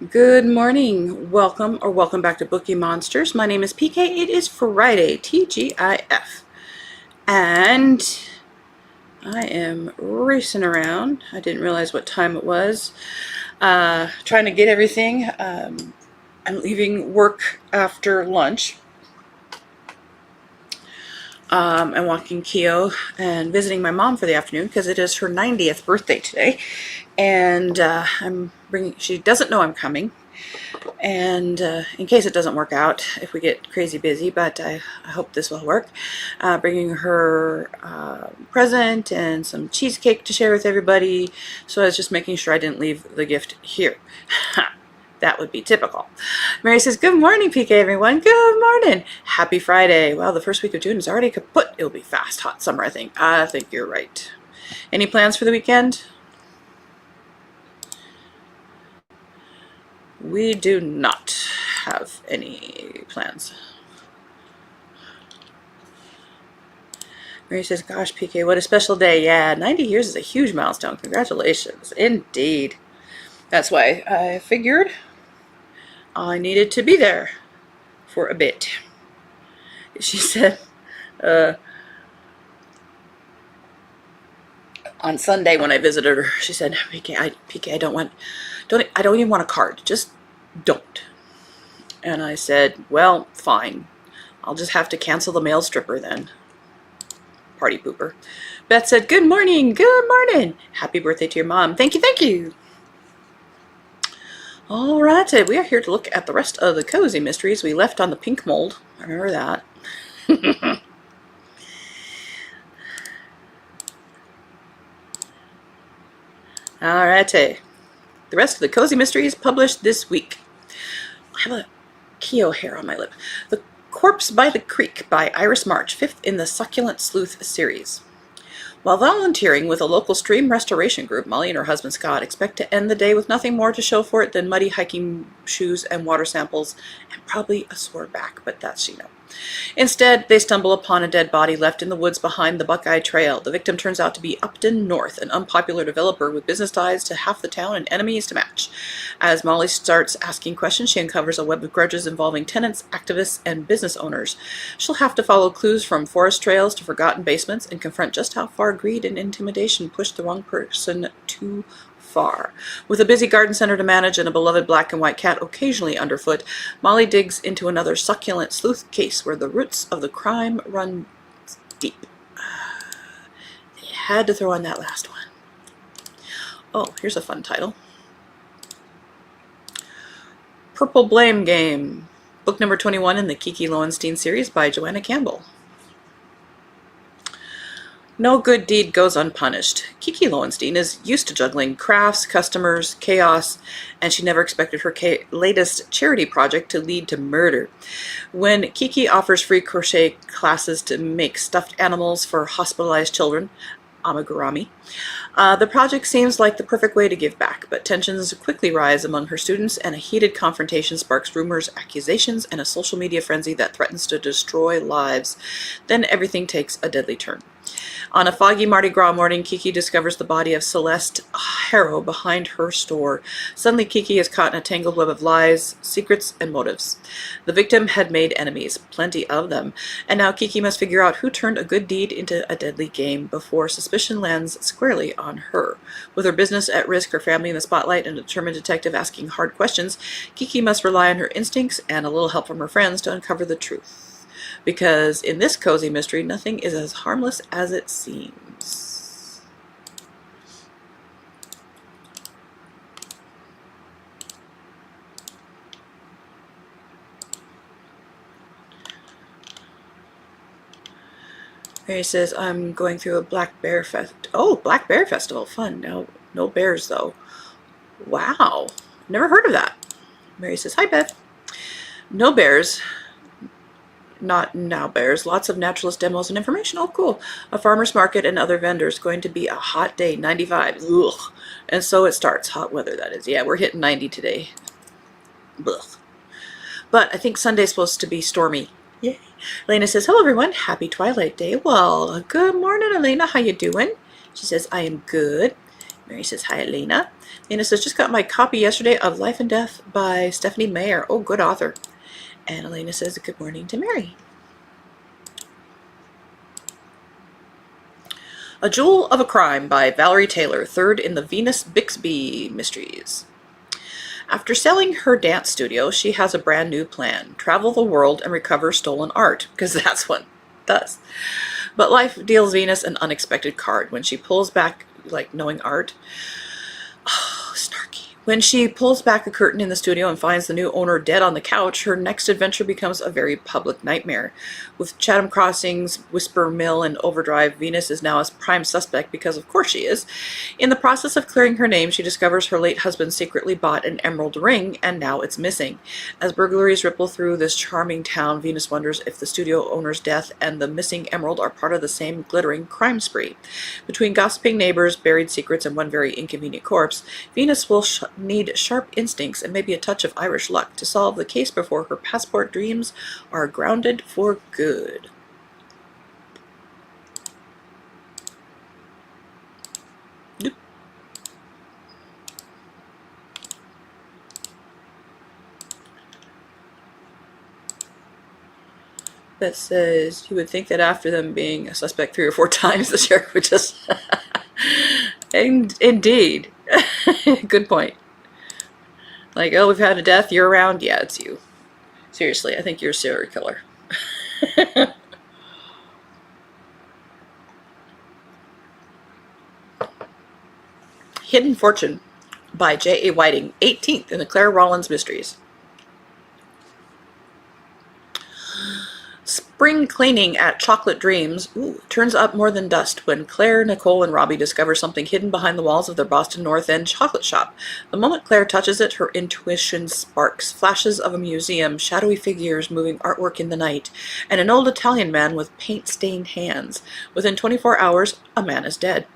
Good morning. Welcome back to Bookeemonsters. My name is PK. It is Friday, TGIF. And I am racing around. I didn't realize what time it was. Trying to get everything. I'm leaving work after lunch. I'm walking Keo and visiting my mom for the afternoon because it is her 90th birthday today. And she doesn't know I'm coming. And in case it doesn't work out, if we get crazy busy, but I hope this will work, bringing her present and some cheesecake to share with everybody. So I was just making sure I didn't leave the gift here. That would be typical. Mary says, good morning, PK, everyone. Good morning. Happy Friday. Well, the first week of June is already kaput. It'll be fast, hot summer, I think. I think you're right. Any plans for the weekend? We do not have any plans. Mary says, gosh, PK, what a special day. Yeah, 90 years is a huge milestone. Congratulations. Indeed. That's why I figured I needed to be there for a bit. She said, on Sunday when I visited her, she said, PK, I don't even want a card. Just don't. And I said, well, fine. I'll just have to cancel the mail stripper then. Party pooper. Beth said, good morning. Good morning. Happy birthday to your mom. Thank you. Thank you. All right. We are here to look at the rest of the cozy mysteries we left on the pink mold. I remember that. All right. The rest of the cozy mysteries published this week. I have a Keo hair on my lip. The Corpse by the Creek by Iris March, 5th in the Succulent Sleuth series. While volunteering with a local stream restoration group, Molly and her husband Scott expect to end the day with nothing more to show for it than muddy hiking shoes and water samples, and probably a sore back, but that's, Instead, they stumble upon a dead body left in the woods behind the Buckeye Trail. The victim turns out to be Upton North, an unpopular developer with business ties to half the town and enemies to match. As Molly starts asking questions, she uncovers a web of grudges involving tenants, activists, and business owners. She'll have to follow clues from forest trails to forgotten basements and confront just how far greed and intimidation pushed the wrong person too far. With a busy garden center to manage and a beloved black and white cat occasionally underfoot, Molly digs into another succulent sleuth case where the roots of the crime run deep. They had to throw in that last one. Oh, here's a fun title. Purple Blame Game. Book number 21 in the Kiki Lowenstein series by Joanna Campbell. No good deed goes unpunished. Kiki Lowenstein is used to juggling crafts, customers, chaos, and she never expected her latest charity project to lead to murder. When Kiki offers free crochet classes to make stuffed animals for hospitalized children, amigurumi, the project seems like the perfect way to give back, but tensions quickly rise among her students, and a heated confrontation sparks rumors, accusations, and a social media frenzy that threatens to destroy lives. Then everything takes a deadly turn. On a foggy Mardi Gras morning, Kiki discovers the body of Celeste Harrow behind her store. Suddenly, Kiki is caught in a tangled web of lies, secrets, and motives. The victim had made enemies, plenty of them, and now Kiki must figure out who turned a good deed into a deadly game before suspicion lands squarely on her. With her business at risk, her family in the spotlight, and a determined detective asking hard questions, Kiki must rely on her instincts and a little help from her friends to uncover the truth. Because in this cozy mystery, nothing is as harmless as it seems. Mary says, I'm going through a Black Bear Black Bear Festival. Fun. No bears, though. Wow. Never heard of that. Mary says, hi, Beth. No bears. Not now bears, lots of naturalist demos and information. Oh, cool. A farmer's market and other vendors. Going to be a hot day, 95. Ugh. And so it starts. Hot weather, that is. Yeah, we're hitting 90 today. Ugh. But I think Sunday's supposed to be stormy. Yay. Elena says, hello, everyone. Happy Twilight Day. Well, good morning, Elena. How you doing? She says, I am good. Mary says, hi, Elena. Elena says, just got my copy yesterday of Life and Death by Stephanie Meyer. Oh, good author. And Elena says, good morning to Mary. A Jewel of a Crime by Valerie Taylor, third in the Venus Bixby Mysteries. After selling her dance studio, she has a brand new plan. Travel the world and recover stolen art, because that's what it does. But life deals Venus an unexpected card. When she pulls back, like knowing art, oh, snarky. When she pulls back a curtain in the studio and finds the new owner dead on the couch, her next adventure becomes a very public nightmare. With Chatham Crossings, Whisper Mill, and Overdrive, Venus is now a prime suspect because of course she is. In the process of clearing her name, she discovers her late husband secretly bought an emerald ring, and now it's missing. As burglaries ripple through this charming town, Venus wonders if the studio owner's death and the missing emerald are part of the same glittering crime spree. Between gossiping neighbors, buried secrets, and one very inconvenient corpse, Venus will need sharp instincts and maybe a touch of Irish luck to solve the case before her passport dreams are grounded for good. Nope. That says, you would think that after them being a suspect 3 or 4 times, the sheriff would just... Indeed. Good point. Like, oh, we've had a death, you're around? Yeah, it's you. Seriously, I think you're a serial killer. Hidden Fortune by J.A. Whiting, 18th in the Claire Rawlins Mysteries. Spring cleaning at Chocolate Dreams turns up more than dust when Claire, Nicole, and Robbie discover something hidden behind the walls of their Boston North End chocolate shop. The moment Claire touches it, her intuition sparks. Flashes of a museum, shadowy figures moving artwork in the night, and an old Italian man with paint-stained hands. Within 24 hours, a man is dead.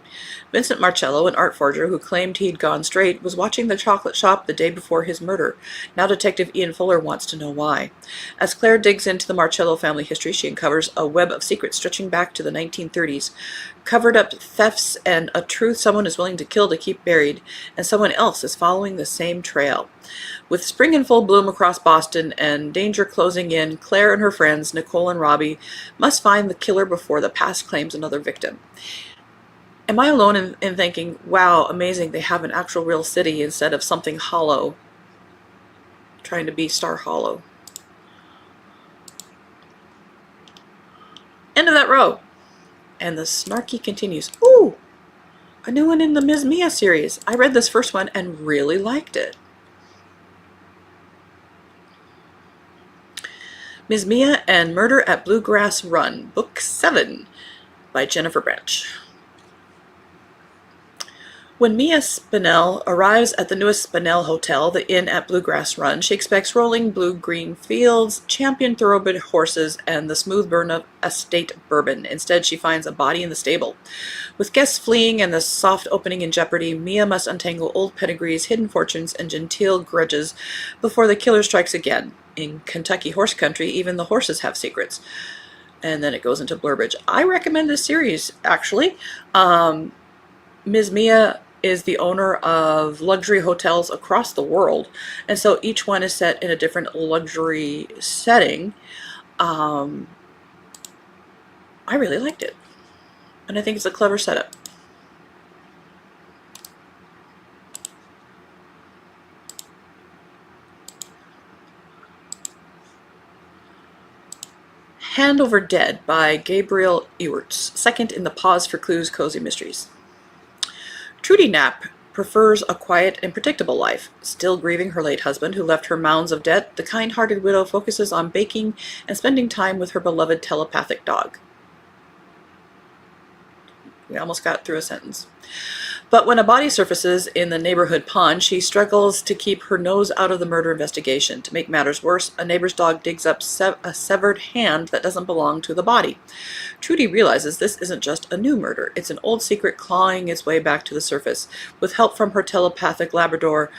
Vincent Marcello, an art forger who claimed he'd gone straight, was watching the chocolate shop the day before his murder. Now Detective Ian Fuller wants to know why. As Claire digs into the Marcello family history, she uncovers a web of secrets stretching back to the 1930s. Covered-up thefts and a truth someone is willing to kill to keep buried, and someone else is following the same trail. With spring in full bloom across Boston and danger closing in, Claire and her friends, Nicole and Robbie, must find the killer before the past claims another victim. Am I alone in thinking, wow, amazing, they have an actual real city instead of something hollow, trying to be Star Hollow? End of that row. And the snarky continues. Ooh, a new one in the Ms. Mia series. I read this first one and really liked it. Ms. Mia and Murder at Bluegrass Run, Book 7 by Jennifer Branch. When Mia Spinell arrives at the newest Spinell Hotel, the inn at Bluegrass Run, she expects rolling blue-green fields, champion thoroughbred horses, and the smooth burn of estate bourbon. Instead, she finds a body in the stable. With guests fleeing and the soft opening in jeopardy, Mia must untangle old pedigrees, hidden fortunes, and genteel grudges before the killer strikes again. In Kentucky horse country, even the horses have secrets. And then it goes into blurbage. I recommend this series, actually. Ms. Mia is the owner of luxury hotels across the world, and so each one is set in a different luxury setting. I really liked it, and I think it's a clever setup. Hand Over Dead by Gabriel Ewerts, second in the Pause for Clues Cozy Mysteries. Trudy Knapp prefers a quiet and predictable life. Still grieving her late husband, who left her mounds of debt, the kind-hearted widow focuses on baking and spending time with her beloved telepathic dog. We almost got through a sentence. But when a body surfaces in the neighborhood pond, she struggles to keep her nose out of the murder investigation. To make matters worse, a neighbor's dog digs up a severed hand that doesn't belong to the body. Trudy realizes this isn't just a new murder. It's an old secret clawing its way back to the surface. With help from her telepathic Labrador,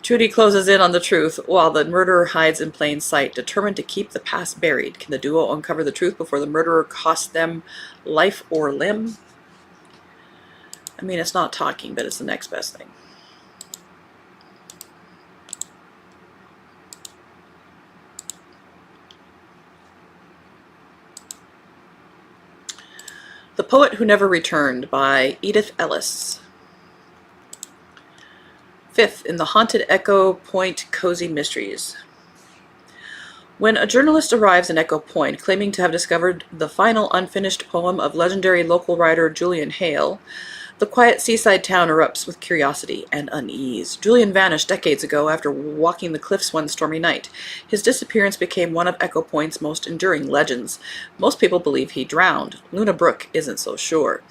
Trudy closes in on the truth while the murderer hides in plain sight. Determined to keep the past buried, can the duo uncover the truth before the murderer costs them life or limb? I mean, it's not talking, but it's the next best thing. The Poet Who Never Returned by Edith Ellis. Fifth in the Haunted Echo Point Cozy Mysteries. When a journalist arrives in Echo Point claiming to have discovered the final unfinished poem of legendary local writer Julian Hale, the quiet seaside town erupts with curiosity and unease. Julian vanished decades ago after walking the cliffs one stormy night. His disappearance became one of Echo Point's most enduring legends. Most people believe he drowned. Luna Brooke isn't so sure.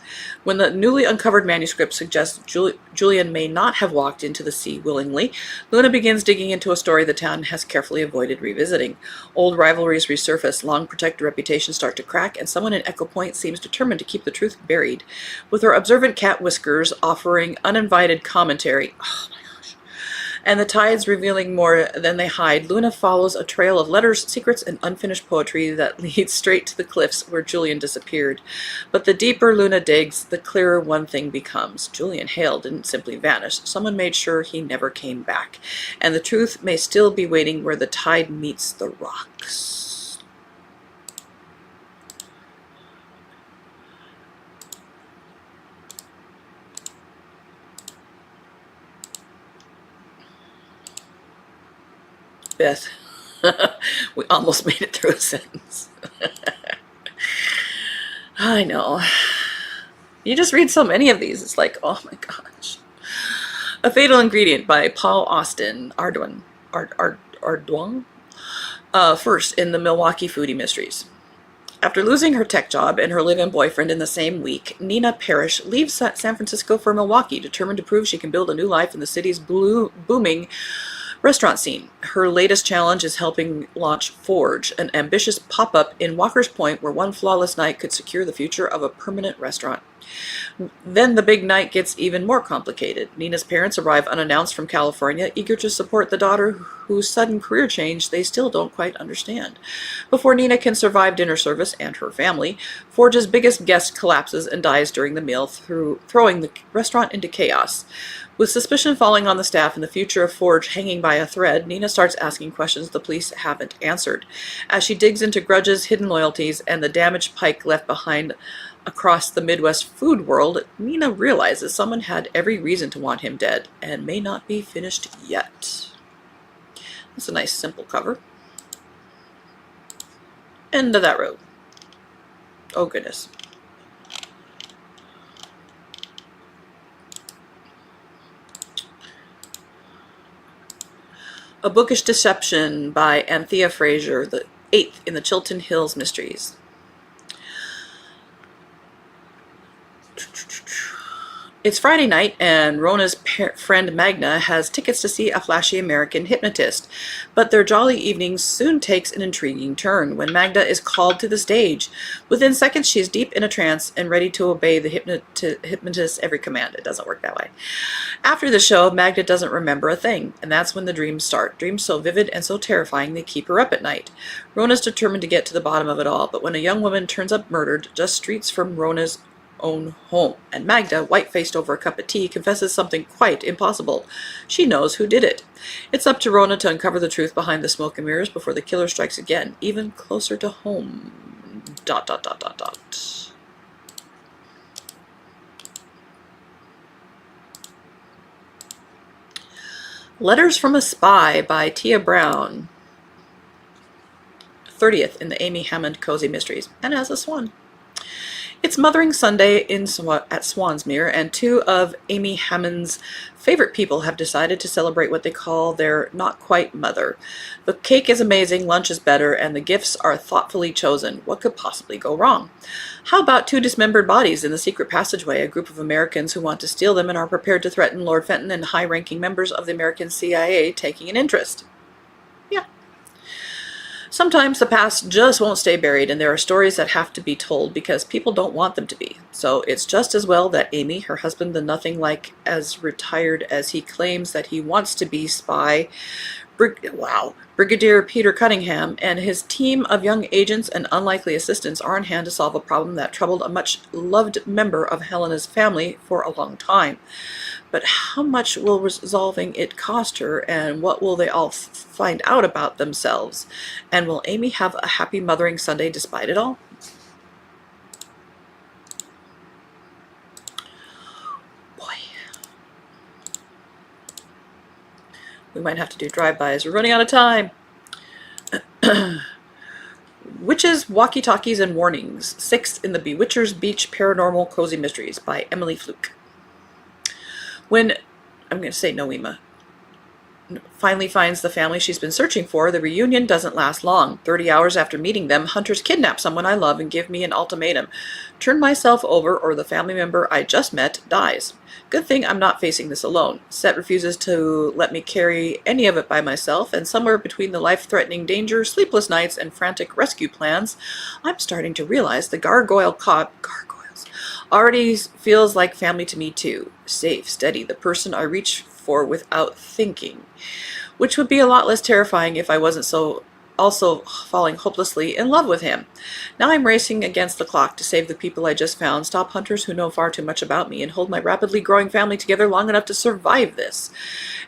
When the newly uncovered manuscript suggests Julian may not have walked into the sea willingly, Luna begins digging into a story the town has carefully avoided revisiting. Old rivalries resurface, long-protected reputations start to crack, and someone in Echo Point seems determined to keep the truth buried. With her observant cat Whiskers offering uninvited commentary, oh my gosh, and the tides revealing more than they hide, Luna follows a trail of letters, secrets, and unfinished poetry that leads straight to the cliffs where Julian disappeared. But the deeper Luna digs, the clearer one thing becomes. Julian Hale didn't simply vanish. Someone made sure he never came back. And the truth may still be waiting where the tide meets the rocks. Beth, we almost made it through a sentence. I know. You just read so many of these, it's like, oh my gosh. A Fatal Ingredient by Paul Austin Ardoin. First in the Milwaukee Foodie Mysteries. After losing her tech job and her live-in boyfriend in the same week, Nina Parrish leaves San Francisco for Milwaukee, determined to prove she can build a new life in the city's booming restaurant scene. Her latest challenge is helping launch Forge, an ambitious pop-up in Walker's Point where one flawless night could secure the future of a permanent restaurant. Then the big night gets even more complicated. Nina's parents arrive unannounced from California, eager to support the daughter whose sudden career change they still don't quite understand. Before Nina can survive dinner service and her family, Forge's biggest guest collapses and dies during the meal, throwing the restaurant into chaos. With suspicion falling on the staff and the future of Forge hanging by a thread, Nina starts asking questions the police haven't answered. As she digs into grudges, hidden loyalties, and the damaged pike left behind across the Midwest food world, Nina realizes someone had every reason to want him dead and may not be finished yet. That's a nice simple cover. End of that road. Oh goodness. A Bookish Deception by Anthea Fraser, the 8th in the Chiltern Hills Mysteries. It's Friday night, and Rona's friend Magna has tickets to see a flashy American hypnotist, but their jolly evening soon takes an intriguing turn when Magda is called to the stage. Within seconds, she is deep in a trance and ready to obey the hypnotist's every command. It doesn't work that way. After the show, Magda doesn't remember a thing, and that's when the dreams start. Dreams so vivid and so terrifying they keep her up at night. Rona's determined to get to the bottom of it all, but when a young woman turns up murdered just streets from Rona's own home, and Magda, white-faced over a cup of tea, confesses something quite impossible. She knows who did it. It's up to Rona to uncover the truth behind the smoke and mirrors before the killer strikes again, even closer to home. ... Letters from a Spy by Tia Brown. 30th in the Amy Hammond Cozy Mysteries, and as a swan. It's Mothering Sunday at Swansmere, and two of Amy Hammond's favorite people have decided to celebrate what they call their not-quite mother. The cake is amazing, lunch is better, and the gifts are thoughtfully chosen. What could possibly go wrong? How about two dismembered bodies in the secret passageway, a group of Americans who want to steal them and are prepared to threaten Lord Fenton and high-ranking members of the American CIA taking an interest? Yeah. Sometimes the past just won't stay buried, and there are stories that have to be told because people don't want them to be. So it's just as well that Amy, her husband, the nothing like as retired as he claims that he wants to be spy, Brigadier Peter Cunningham and his team of young agents and unlikely assistants are on hand to solve a problem that troubled a much-loved member of Helena's family for a long time. But how much will resolving it cost her, and what will they all find out about themselves? And will Amy have a happy Mothering Sunday despite it all? Boy. We might have to do drive-bys. We're running out of time. Witches, Walkie-Talkies, and Warnings. 6th in the Bewitcher's Beach Paranormal Cozy Mysteries by Emily Fluke. When, I'm going to say Noema, finally finds the family she's been searching for, the reunion doesn't last long. 30 hours after meeting them, hunters kidnap someone I love and give me an ultimatum. Turn myself over or the family member I just met dies. Good thing I'm not facing this alone. Set refuses to let me carry any of it by myself, and somewhere between the life-threatening danger, sleepless nights, and frantic rescue plans, I'm starting to realize the gargoyles already feels like family to me too. Safe, steady, the person I reach for without thinking, which would be a lot less terrifying if I wasn't also falling hopelessly in love with him. Now I'm racing against the clock to save the people I just found, stop hunters who know far too much about me, and hold my rapidly growing family together long enough to survive this.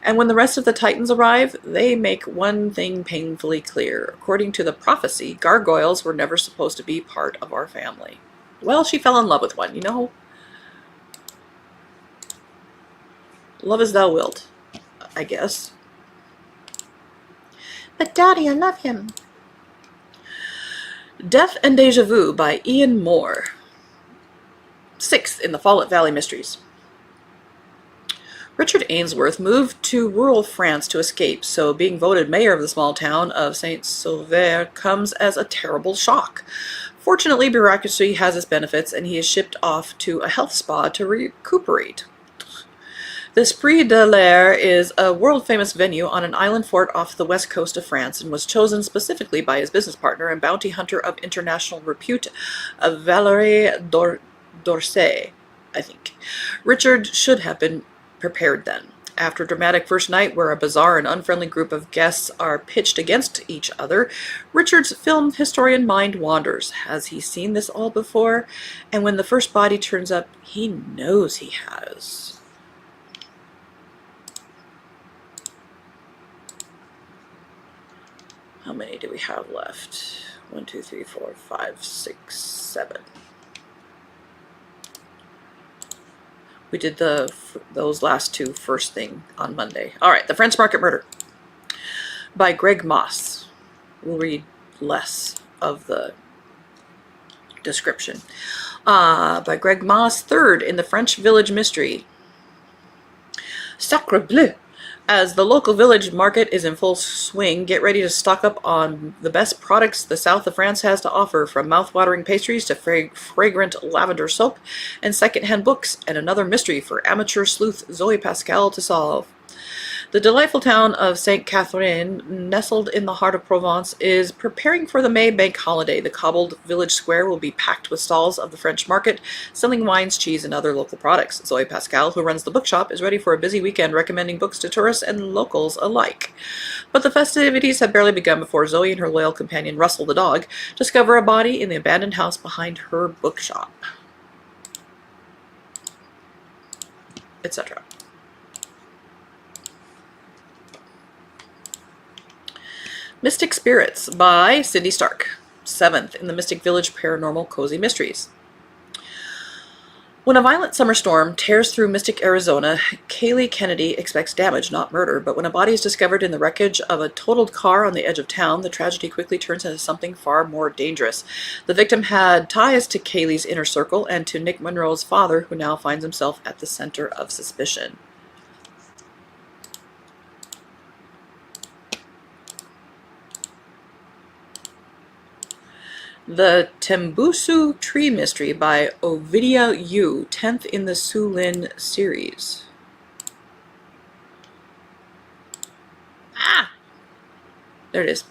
And when the rest of the Titans arrive, they make one thing painfully clear. According to the prophecy, gargoyles were never supposed to be part of our family. Well, she fell in love with one, you know. Love as thou wilt, I guess. But Daddy, I love him. Death and Deja Vu by Ian Moore. 6th in the Follett Valley Mysteries. Richard Ainsworth moved to rural France to escape, so being voted mayor of the small town of Saint-Sauveur comes as a terrible shock. Fortunately, bureaucracy has its benefits, and he is shipped off to a health spa to recuperate. The Esprit de l'Air is a world-famous venue on an island fort off the west coast of France and was chosen specifically by his business partner and bounty hunter of international repute, Valérie Dorset, I think. Richard should have been prepared then. After a dramatic first night where a bizarre and unfriendly group of guests are pitched against each other, Richard's film historian mind wanders. Has he seen this all before? And when the first body turns up, he knows he has. How many do we have left? 1, 2, 3, 4, 5, 6, 7. We did those last two first thing on Monday. All right, The French Market Murder by Greg Moss. We'll read less of the description. By Greg Moss, 3rd in the French Village Mystery. Sacre bleu! As the local village market is in full swing, get ready to stock up on the best products the south of France has to offer, from mouth-watering pastries to fragrant lavender soap and second-hand books, and another mystery for amateur sleuth Zoe Pascal to solve. The delightful town of St. Catherine, nestled in the heart of Provence, is preparing for the May Bank holiday. The cobbled village square will be packed with stalls of the French market, selling wines, cheese, and other local products. Zoe Pascal, who runs the bookshop, is ready for a busy weekend recommending books to tourists and locals alike. But the festivities have barely begun before Zoe and her loyal companion Russell the dog discover a body in the abandoned house behind her bookshop, etc. Mystic Spirits by Cindy Stark, 7th in the Mystic Village Paranormal Cozy Mysteries. When a violent summer storm tears through Mystic, Arizona, Kaylee Kennedy expects damage, not murder, but when a body is discovered in the wreckage of a totaled car on the edge of town, the tragedy quickly turns into something far more dangerous. The victim had ties to Kaylee's inner circle and to Nick Monroe's father, who now finds himself at the center of suspicion. The Tembusu Tree Mystery by Ovidia Yu, 10th in the Su Lin series. There it is.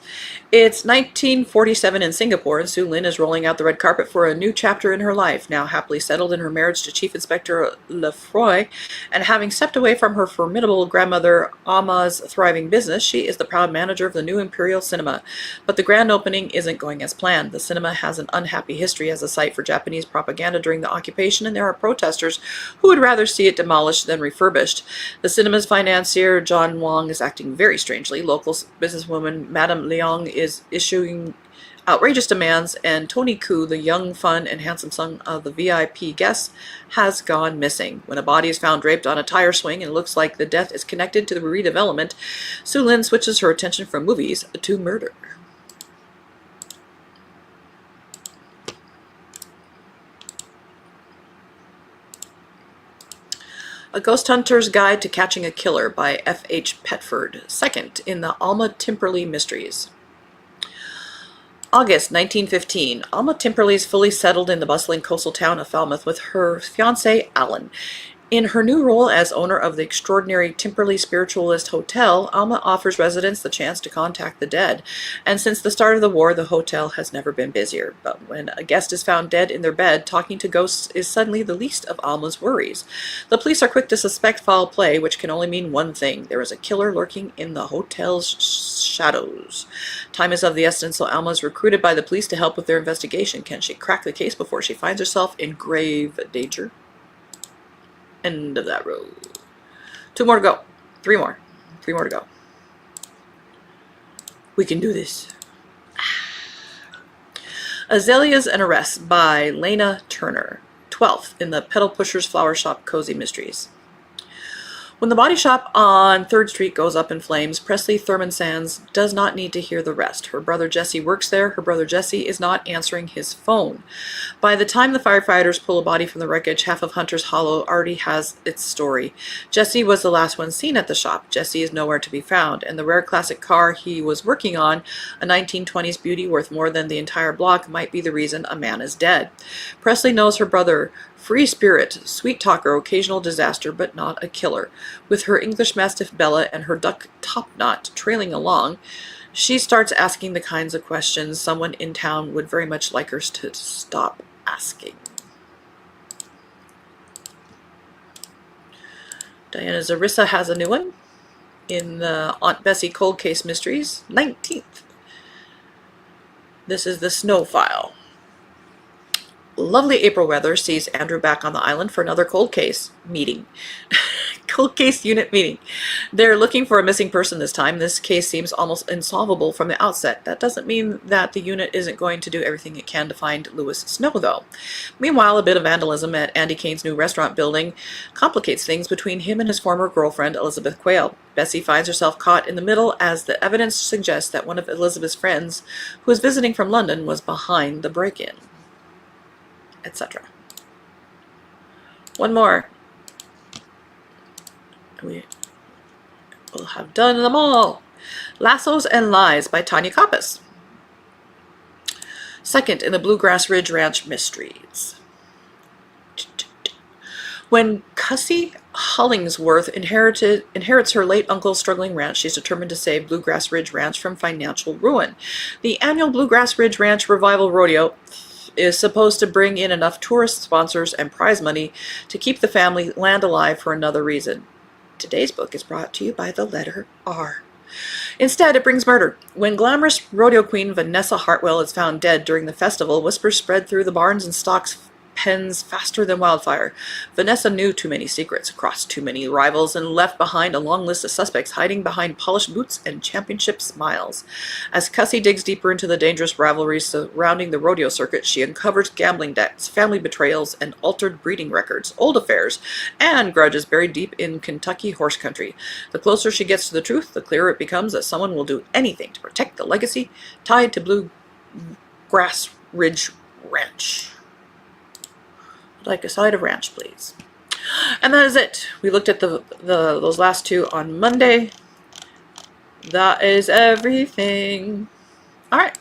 It's 1947 in Singapore, and Sue Lin is rolling out the red carpet for a new chapter in her life. Now happily settled in her marriage to Chief Inspector Lefroy, and having stepped away from her formidable grandmother Amma's thriving business, she is the proud manager of the new Imperial Cinema. But the grand opening isn't going as planned. The cinema has an unhappy history as a site for Japanese propaganda during the occupation, and there are protesters who would rather see it demolished than refurbished. The cinema's financier, John Wong, is acting very strangely. Local businesswoman Madame Leong is issuing outrageous demands, and Tony Koo, the young, fun, and handsome son of the VIP guests, has gone missing. When a body is found draped on a tire swing and it looks like the death is connected to the redevelopment, Sue Lin switches her attention from movies to murder. A Ghost Hunter's Guide to Catching a Killer by F.H. Petford, second in the Alma Timperley Mysteries. August 1915. Alma Timperley is fully settled in the bustling coastal town of Falmouth with her fiancé, Alan. In her new role as owner of the extraordinary Timperley Spiritualist Hotel, Alma offers residents the chance to contact the dead. And since the start of the war, the hotel has never been busier. But when a guest is found dead in their bed, talking to ghosts is suddenly the least of Alma's worries. The police are quick to suspect foul play, which can only mean one thing. There is a killer lurking in the hotel's shadows. Time is of the essence, so Alma is recruited by the police to help with their investigation. Can she crack the case before she finds herself in grave danger? End of that road. 2 more to go. 3 more. 3 more to go. We can do this. Azaleas and Arrests by Lena Turner. 12th in the Pedal Pusher's Flower Shop Cozy Mysteries. When the body shop on 3rd Street goes up in flames, Presley Thurman Sands does not need to hear the rest. Her brother Jesse works there. Her brother Jesse is not answering his phone. By the time the firefighters pull a body from the wreckage, half of Hunter's Hollow already has its story. Jesse was the last one seen at the shop. Jesse is nowhere to be found, and the rare classic car he was working on, a 1920s beauty worth more than the entire block, might be the reason a man is dead. Presley knows her brother, free spirit, sweet talker, occasional disaster, but not a killer. With her English Mastiff Bella and her duck Topknot trailing along, she starts asking the kinds of questions someone in town would very much like her to stop asking. Diana Zarissa has a new one in the Aunt Bessie Cold Case Mysteries, 19th. This is the Snow File. Lovely April weather sees Andrew back on the island for another cold case meeting. Cold case unit meeting. They're looking for a missing person this time. This case seems almost insolvable from the outset. That doesn't mean that the unit isn't going to do everything it can to find Lewis Snow, though. Meanwhile, a bit of vandalism at Andy Kane's new restaurant building complicates things between him and his former girlfriend, Elizabeth Quayle. Bessie finds herself caught in the middle as the evidence suggests that one of Elizabeth's friends, who is visiting from London, was behind the break-in, etc. One more. We will have done them all. Lassos and Lies by Tanya Kappas. Second in the Bluegrass Ridge Ranch Mysteries. When Cussie Hollingsworth inherits her late uncle's struggling ranch, she's determined to save Bluegrass Ridge Ranch from financial ruin. The annual Bluegrass Ridge Ranch Revival Rodeo is supposed to bring in enough tourist sponsors and prize money to keep the family land alive for another reason. Today's book is brought to you by the letter R. Instead, it brings murder. When glamorous rodeo queen Vanessa Hartwell is found dead during the festival, whispers spread through the barns and stocks pens faster than wildfire. Vanessa knew too many secrets, crossed too many rivals, and left behind a long list of suspects hiding behind polished boots and championship smiles. As Cussie digs deeper into the dangerous rivalries surrounding the rodeo circuit, she uncovers gambling debts, family betrayals, and altered breeding records, old affairs, and grudges buried deep in Kentucky horse country. The closer she gets to the truth, the clearer it becomes that someone will do anything to protect the legacy tied to Bluegrass Ridge Ranch. Like a side of ranch, please. And that is it. We looked at those last two on Monday. That is everything. All right.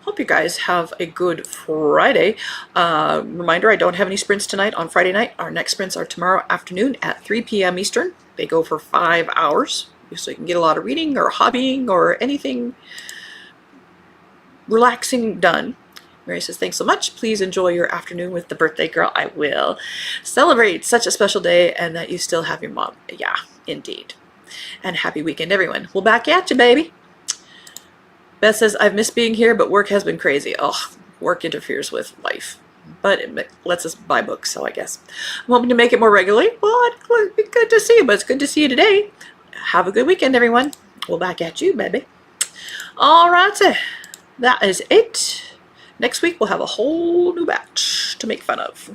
Hope you guys have a good Friday. Reminder, I don't have any sprints tonight on Friday night. Our next sprints are tomorrow afternoon at 3 p.m. Eastern. They go for 5 hours. so you can get a lot of reading or hobbying or anything relaxing done. Mary says, thanks so much. Please enjoy your afternoon with the birthday girl. I will. Celebrate such a special day and that you still have your mom. Yeah, indeed. And happy weekend, everyone. We'll back at you, baby. Beth says, I've missed being here, but work has been crazy. Oh, work interferes with life. But it lets us buy books, so I guess I'm hoping to make it more regularly. Well, it'd be good to see you, but it's good to see you today. Have a good weekend, everyone. We'll back at you, baby. All right, that is it. Next week, we'll have a whole new batch to make fun of.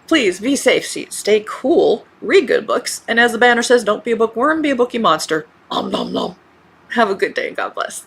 Please be safe, stay cool, read good books, and as the banner says, don't be a bookworm, be a bookie monster. Om nom nom. Have a good day and God bless.